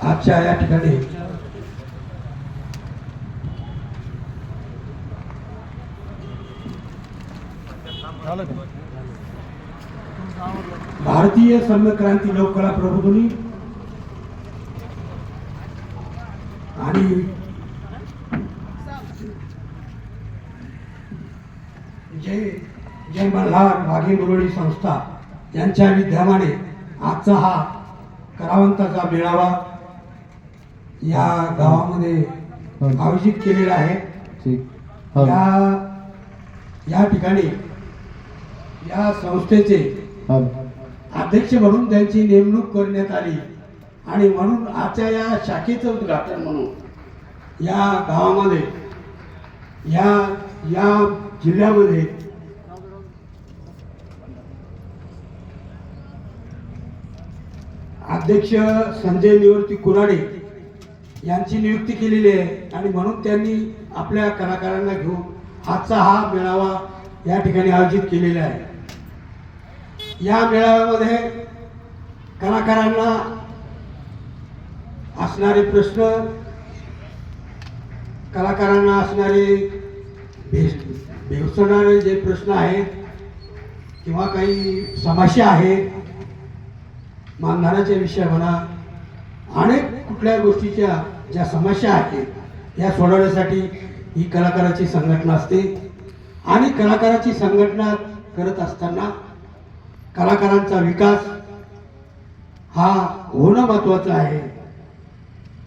आजच्या या ठिकाणी भारतीय सम्यक क्रांती लोककला प्रबोधिनी आणि जय मल्हार वाघे मुरळी संस्था यांच्या विद्यमाने आजचा हा कलावंताचा मेळावा या गावामध्ये आयोजित केलेला आहे। या ठिकाणी या संस्थेचे अध्यक्ष म्हणून त्यांची नेमणूक करण्यात आली आणि म्हणून आजच्या या शाखेचं उद्घाटन म्हणून या गावामध्ये या जिल्ह्यामध्ये अध्यक्ष संजय निवृत्ती कुराडे यांची नियुक्ती केलेली आहे आणि म्हणून त्यांनी आपल्या कलाकारांना घेऊन आजचा हा मेळावा या ठिकाणी आयोजित केलेला आहे। या मेळाव्यामध्ये कलाकारांना असणारे प्रश्न, कलाकारांना असणारे भेडसावणारे जे प्रश्न आहेत किंवा काही समस्या आहेत, मानधनाच्या विषय म्हणा, अनेक कुठल्या गोष्टीच्या ज्या समस्या आहेत या सोडवण्यासाठी ही कलाकाराची संघटना असते आणि कलाकाराची संघटना करत असताना कलाकारांचा विकास हा होणं महत्त्वाचं आहे।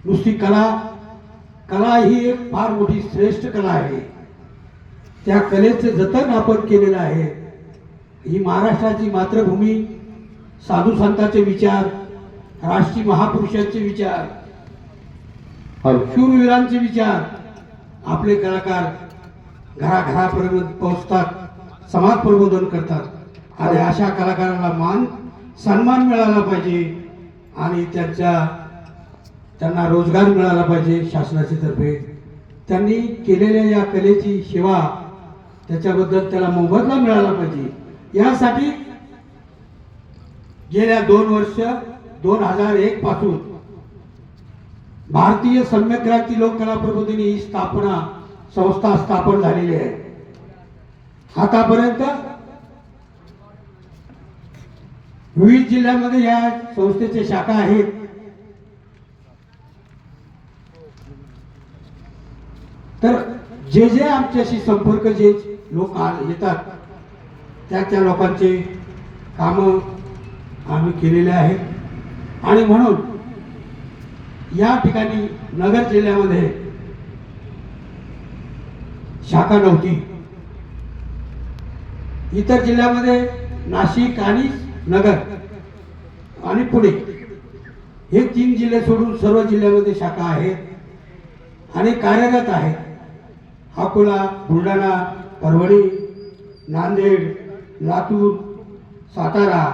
नुसती कला ही एक फार मोठी श्रेष्ठ कला आहे। त्या कलेचे जतन आपण केलेलं आहे। ही महाराष्ट्राची मातृभूमी, साधू संतांचे विचार, राष्ट्रीय महापुरुषांचे विचार, शूरवीरांचे विचार आपले कलाकार घराघरापर्यंत पोहोचतात, समाज प्रबोधन करतात आणि अशा कलाकारांना सन्मान मिळाला पाहिजे आणि त्यांना रोजगार मिळाला पाहिजे शासनाच्या तर्फे। त्यांनी केलेल्या या कलेची सेवा, त्याच्याबद्दल त्याला मोबदला मिळाला पाहिजे। यासाठी गेल्या 2 वर्ष 2001 पासून भारतीय सम्यक क्रांती लोककला प्रबोधिनी ही संस्था स्थापन झालेली आहे। आतापर्यंत विविध जिल्ह्यामध्ये या संस्थेच्या शाखा आहेत। तर जे आमच्याशी संपर्क जे लोक येतात त्या लोकांचे कामं आम्ही केलेले आहेत आणि म्हणून या ठिकाणी नगर जिल्ह्यामध्ये शाखा नव्हती। इतर जिल्ह्यामध्ये नाशिक आणि नगर आणि पुणे हे 3 जिल्हे सोडून सर्व जिल्ह्यामध्ये शाखा आहेत आणि कार्यरत आहेत। अकोला, बुलढाणा, परभणी, नांदेड, लातूर, सातारा,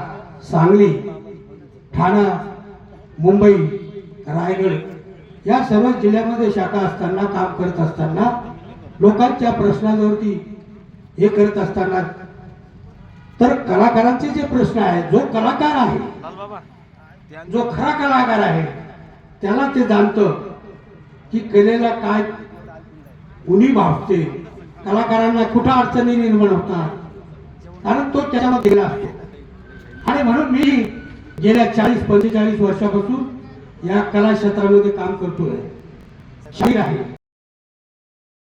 सांगली, ठाणा, मुंबई, रायगड या सर्व जिल्ह्यामध्ये शाखा असताना, काम करत असताना, लोकांच्या प्रश्नांवरती हे करत असताना, तर कलाकारांचे जे प्रश्न आहेत, जो कलाकार आहे, जो खरा कलाकार आहे त्याला ते जाणतं की कलेला काय उणीव भासते, कलाकारांना कुठं अडचणी निर्माण होतात, कारण तो त्याच्यामध्ये गेला असतो। आणि म्हणून मी गेल्या 40-45 वर्षापासून या कला क्षेत्रामध्ये काम करतोय। शाहीर आहे,